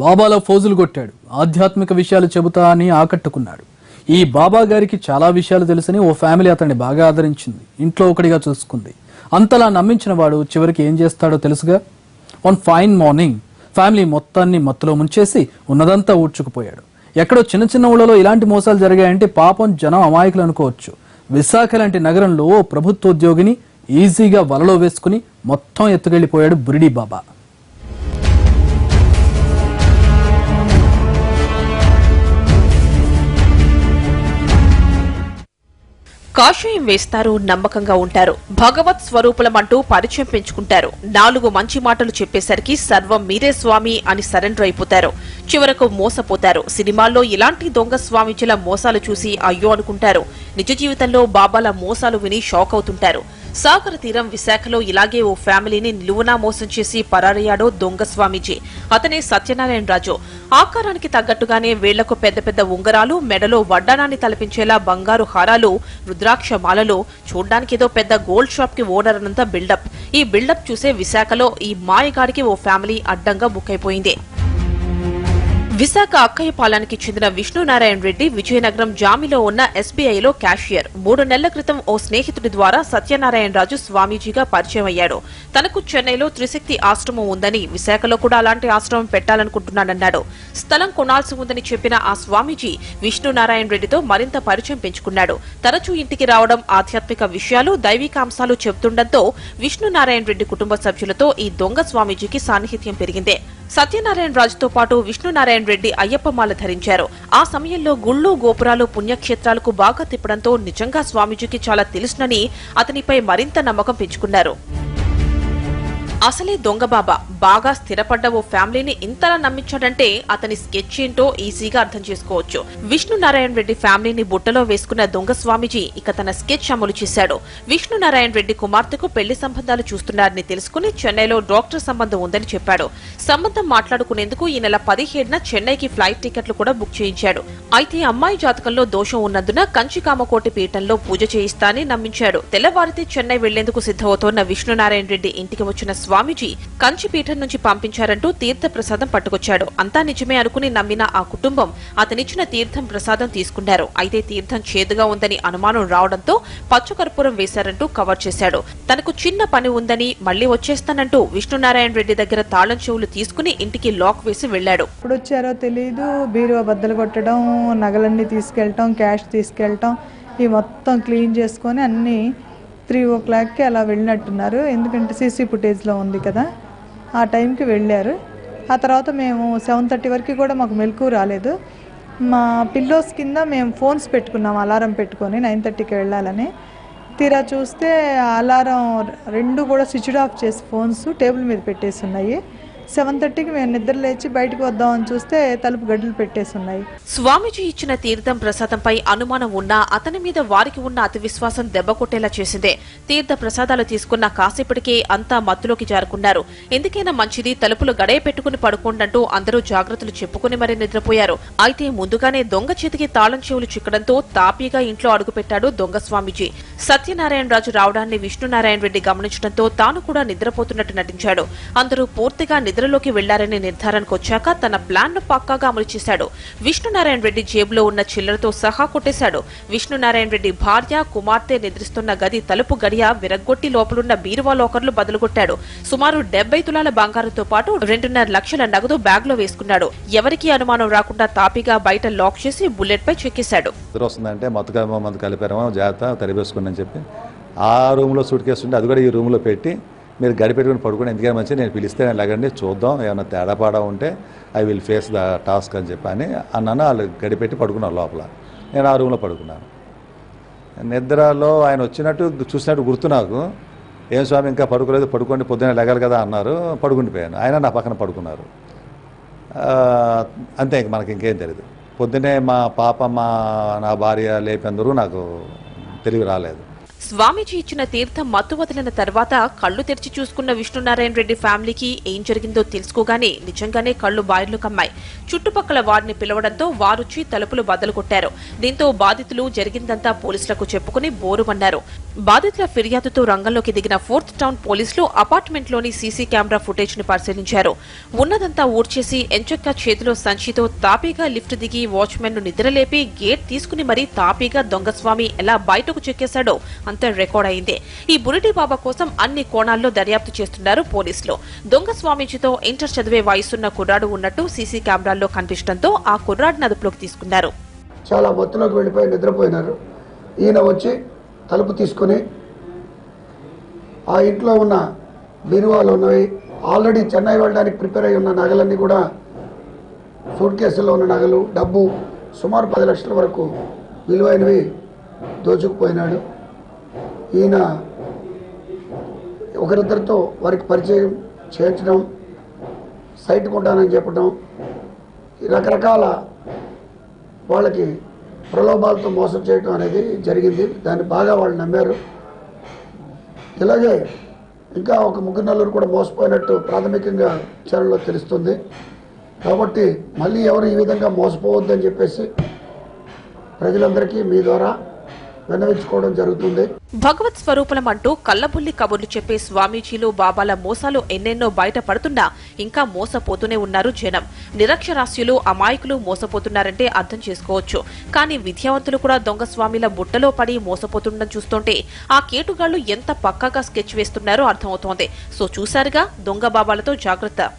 బాబాలో ఫోజులు కొట్టాడు. ఆధ్యాత్మిక విషయాలు చెబుతా అని ఆకట్టుకున్నాడు. ఈ బాబా గారికి చాలా విషయాలు తెలుసని ఓ ఫ్యామిలీ అతన్ని బాగా ఆదరించింది. ఇంట్లో ఒకటిగా చూసుకుంది. అంతలా నమ్మించిన వాడు చివరికి ఏం చేస్తాడో తెలుసుగా. వన్ ఫైన్ మార్నింగ్ ఫ్యామిలీ మొత్తాన్ని మత్తులో ముంచేసి ఉన్నదంతా ఊడ్చుకుపోయాడు. ఎక్కడో చిన్న చిన్న ఊళ్ళలో ఇలాంటి మోసాలు జరిగాయంటే పాపం జనం అమాయకులు అనుకోవచ్చు. విశాఖ లాంటి నగరంలో ఓ ప్రభుత్వోద్యోగిని ఈజీగా వలలో వేసుకుని మొత్తం ఎత్తుకెళ్లిపోయాడు బురిడి బాబా. కాషాయం వేస్తారు, నమ్మకంగా ఉంటారు, భగవత్ స్వరూపులమంటూ పరిచయం పెంచుకుంటారు. 4 మంచి మాటలు చెప్పేసరికి సర్వం మీరే స్వామి అని సరెండర్ అయిపోతారు. చివరకు మోసపోతారు. సినిమాల్లో ఇలాంటి దొంగ స్వామీజీల మోసాలు చూసి అయ్యో అనుకుంటారు. నిజ జీవితంలో బాబాల మోసాలు విని షాక్ అవుతుంటారు. సాగర తీరం విశాఖలో ఇలాగే ఓ ఫ్యామిలీని నిలువునా మోసం చేసి పరారయ్యాడో దొంగ స్వామీజీ. అతనే సత్యనారాయణ రాజు. ఆకారానికి తగ్గట్టుగానే వేళ్లకు పెద్ద పెద్ద ఉంగరాలు, మెడలో వడ్డానాన్ని తలపించేలా బంగారు హారాలు, రుద్రాక్ష మాలలు, చూడ్డానికేదో పెద్ద గోల్డ్ షాప్ కి ఓనర్ అన్నంత బిల్డప్. ఈ బిల్డప్ చూసే విశాఖలో ఈ మాయగాడికి ఓ ఫ్యామిలీ అడ్డంగా బుక్ అయిపోయింది. విశాఖ అక్కయ్యపాలెంకి చెందిన విష్ణునారాయణ రెడ్డి విజయనగరం జామిలో ఉన్న ఎస్బీఐలో క్యాషియర్. 3 నెలల క్రితం ఓ స్నేహితుడి ద్వారా సత్యనారాయణ రాజు స్వామీజీగా పరిచయం అయ్యాడు. తనకు చెన్నైలో త్రిశక్తి ఆశ్రమం ఉందని, విశాఖలో కూడా అలాంటి ఆశ్రమం పెట్టాలనుకుంటున్నాడన్నాడు. స్థలం కొనాల్సి ఉందని చెప్పిన ఆ స్వామీజీ విష్ణునారాయణ రెడ్డితో మరింత పరిచయం పెంచుకున్నాడు. తరచూ ఇంటికి రావడం, ఆధ్యాత్మిక విషయాలు, దైవికాంశాలు చెబుతుండటంతో విష్ణునారాయణ రెడ్డి కుటుంబ సభ్యులతో ఈ దొంగ స్వామీజీకి సాన్నిహిత్యం పెరిగిందే. సత్యనారాయణ రాజుతో పాటు విష్ణునారాయణ రెడ్డి అయ్యప్పమాల ధరించారు. ఆ సమయంలో గుళ్ళు, గోపురాలు, పుణ్యక్షేత్రాలకు బాగా తిప్పడంతో నిజంగా స్వామీజీకి చాలా తెలుసునని అతనిపై మరింత నమ్మకం పెంచుకున్నారు. అసలే దొంగ బాబా బాగా స్థిరపడ్డ ఓ ఫ్యామిలీని ఇంతలా నమ్మించాడంటే అతని స్కెచ్ ఏంటో ఈజీగా అర్థం చేసుకోవచ్చు. విష్ణునారాయణ రెడ్డి ఫ్యామిలీని బుట్టలో వేసుకున్న దొంగ స్వామీజీ ఇక తన స్కెచ్ అమలు చేశాడు. విష్ణునారాయణ రెడ్డి కుమార్తెకు పెళ్లి సంబంధాలు చూస్తున్నారని తెలుసుకుని చెన్నైలో డాక్టర్ సంబంధం ఉందని చెప్పాడు. సంబంధం మాట్లాడుకునేందుకు ఈ నెల 17న చెన్నైకి ఫ్లైట్ టికెట్లు కూడా బుక్ చేయించాడు. అయితే అమ్మాయి జాతకంలో దోషం ఉన్నందున కంచికామకోటి పీఠంలో పూజ చేయిస్తానని నమ్మించాడు. తెల్లవారితే చెన్నై వెళ్లేందుకు సిద్ధమవుతోన్న విష్ణునారాయణ రెడ్డి ఇంటికి వచ్చిన స్వామీజీ కంచి పీఠం నుంచి పంపించారంటూ తీర్థ ప్రసాదం పట్టుకొచ్చాడు. అంతా నిజమే అనుకుని నమ్మిన ఆ కుటుంబం అతనిచ్చిన తీర్థం ప్రసాదం తీసుకున్నారు. అయితే తీర్థం చేదుగా ఉందని అనుమానం రావడంతో పచ్చకర్పూరం వేశారంటూ కవర్ చేశాడు. తనకు చిన్న పని ఉందని మళ్లీ వచ్చేస్తానంటూ విష్ణునారాయణ రెడ్డి దగ్గర తాళం చెవులు తీసుకుని ఇంటికి లాక్ వేసి వెళ్లాడు. ఎప్పుడు వచ్చారో తెలీదు. బీరువా బద్దలు కొట్టడం, నగలన్నీ తీసుకెళ్ళటం, క్యాష్ తీసుకెళ్ళటం, ఇవి మొత్తం క్లీన్ చేసుకొని అన్నీ 3 o'clockకి అలా వెళ్ళినట్టున్నారు. ఎందుకంటే సీసీ ఫుటేజ్లో ఉంది కదా, ఆ టైంకి వెళ్ళారు. ఆ తర్వాత మేము 7:30 వరకు కూడా మాకు మెలకు రాలేదు. మా పిల్లోస్ కింద మేము ఫోన్స్ పెట్టుకున్నాం, అలారం పెట్టుకొని 9:30కి వెళ్ళాలని. తీరా చూస్తే అలారం 2 కూడా స్విచ్డ్ ఆఫ్ చేసి ఫోన్స్ టేబుల్ మీద పెట్టేసి ఉన్నాయి. 7:30కి మేము నిద్ర లేచి బయటకు వద్దామని చూస్తే తలుపు గడ్డలు పెట్టేసి ఉన్నాయి. స్వామీజీ ఇచ్చిన తీర్థం ప్రసాదంపై అనుమానం ఉన్నా అతని మీద వారికి ఉన్న అతి విశ్వాసం దెబ్బ కొట్టేలా చేసిందే. తీర్థ ప్రసాదాలు తీసుకున్న కాసేపటికే అంతా మత్తులోకి జారుకున్నారు. ఎందుకైనా మంచిది తలుపులు గడయ పెట్టుకుని పడుకోండంటూ అందరూ జాగ్రత్తలు చెప్పుకుని మరీ నిద్రపోయారు. అయితే ముందుగానే దొంగ చేతికి తాళం చెవులు చిక్కడంతో తాపీగా ఇంట్లో అడుగుపెట్టాడు దొంగ స్వామీజీ. సత్యనారాయణ రాజు రావడాన్ని విష్ణునారాయణ రెడ్డి గమనించడంతో తాను కూడా నిద్రపోతున్నట్టు నటించాడు. అందరూ పూర్తిగా నిద్రలోకి వెళ్లారని నిర్ధారణకు వచ్చాక తన ప్లాన్ ను పక్కాగా అమలు చేశాడు. విష్ణునారాయణ రెడ్డి జేబులో ఉన్న చిల్లరతో సహా కొట్టేశాడు. విష్ణునారాయణ రెడ్డి భార్య, కుమార్తె నిద్రిస్తున్న గది తలుపు గడియ విరగ్గొట్టి లోపలున్న బీరువా లోకర్లు బదులుగొట్టాడు. సుమారు 70 తులాల బంగారంతో పాటు 2.5 లక్షల నగదు బ్యాగ్ లో వేసుకున్నాడు. ఎవరికీ అనుమానం రాకుండా తాపీగా బయట లాక్ చేసి బుల్లెట్ పై చెక్కేశాడు. చెప్పి ఆ రూమ్లో సూట్ కేసు ఉంటే అది కూడా ఈ రూమ్లో పెట్టి మీరు గడిపెట్టుకుని పడుకుని ఎందుకైనా మంచి నేను పిలిస్తే నేను లేకండి చూద్దాం, ఏమైనా తేడాపాడా ఉంటే I will face the task అని చెప్పి అన్నాను. వాళ్ళు గడిపెట్టి పడుకున్నారు లోపల. నేను ఆ రూమ్లో పడుకున్నాను. నిద్రలో ఆయన వచ్చినట్టు చూసినట్టు గుర్తు నాకు. ఏం స్వామి ఇంకా పడుకోలేదు, పడుకోండి పొద్దున్నే లెగాలి కదా అన్నారు. పడుకుండిపోయాను. ఆయన నా పక్కన పడుకున్నారు. అంతే, మనకి ఇంకేం తెలియదు. పొద్దున్నే మా పాప నా భార్య లేపేందుకు నాకు తెలివి రాలేదు. స్వామీజీ ఇచ్చిన తీర్థం మత్తు వదిలిన తర్వాత కళ్లు తెరిచి చూసుకున్న విష్ణునారాయణ రెడ్డి ఫ్యామిలీకి ఏం జరిగిందో తెలుసుకోగానే నిజంగానే కళ్లు బాయిర్లు కమ్మాయి. చుట్టుపక్కల వారిని పిలవడంతో వారొచ్చి తలుపులు బద్దలు కొట్టారు. దీంతో బాధితులు జరిగిందంతా పోలీసులకు చెప్పుకుని బోరుమన్నారు. బాధితుల ఫిర్యాదుతో రంగంలోకి దిగిన 4th టౌన్ పోలీసులు అపార్ట్మెంట్లోని సీసీ కెమెరా ఫుటేజ్ ని పరిశీలించారు. ఉన్నదంతా ఊడ్చేసి ఎంచక్కా చేతిలో సంచితో తాపీగా లిఫ్ట్ దిగి వాచ్మెన్ ను నిద్రలేపి గేట్ తీసుకుని మరీ తాపీగా దొంగస్వామి ఎలా బయటకు చెక్కేశాడో అంతా రికార్డ్ అయింది. ఈ బురిటి బాబా కోసం అన్ని కోణాల్లో దర్యాప్తు చేస్తున్నారు పోలీసులు. దొంగ స్వామీజీతో ఇంటర్ చదివే వయసున్న కుర్రాడు ఉన్నట్టు సీసీ కెమెరాల్లో కనిపించడంతో ఆ కుర్రాడిని అదుపులోకి తీసుకున్నారు. చాలా మత్తులోకి వెళ్ళిపోయి నిద్రపోయినారు. ఈయన వచ్చి తలుపు తీసుకుని ఆ ఇంట్లో ఉన్న బీరువాలు ఉన్నవి, ఆల్రెడీ చెన్నై వెళ్ళడానికి ప్రిపేర్ అయి ఉన్న నగలన్నీ కూడా, సూట్ కేసుల్లో ఉన్న నగలు, డబ్బు సుమారు 10 లక్షల వరకు విలువైనవి దోచుకుపోయినాడు. ఈయన ఒకరిద్దరితో వారికి పరిచయం చేయించడం, సైట్ కొంటానని చెప్పడం, రకరకాల వాళ్ళకి ప్రలోభాలతో మోసం చేయడం అనేది జరిగింది. దాన్ని బాగా వాళ్ళు నమ్మారు. ఇలాగే ఇంకా ఒక 3-4 కూడా మోసపోయినట్టు ప్రాథమికంగా విచారణలో తెలుస్తుంది. కాబట్టి మళ్ళీ ఎవరు ఈ విధంగా మోసపోవద్దని చెప్పేసి ప్రజలందరికీ మీ ద్వారా విన్నవించుకోవడం జరుగుతుంది. భగవత్ స్వరూపులం అంటూ కల్లబుల్లి కబుర్లు చెప్పే స్వామీజీలు, బాబాల మోసాలు ఎన్నెన్నో బయట పడుతున్నా ఇంకా మోసపోతూనే ఉన్నారు జనం. నిరక్షరాస్యులు, అమాయకులు మోసపోతున్నారంటే అర్థం చేసుకోవచ్చు. కానీ విద్యావంతులు కూడా దొంగ స్వామిల బుట్టలో పడి మోసపోతుండడం చూస్తుంటే ఆ కేటుగాళ్లు ఎంత పక్కాగా స్కెచ్ వేస్తున్నారో అర్థమవుతోంది. సో చూశారుగా, దొంగ బాబాలతో జాగ్రత్త.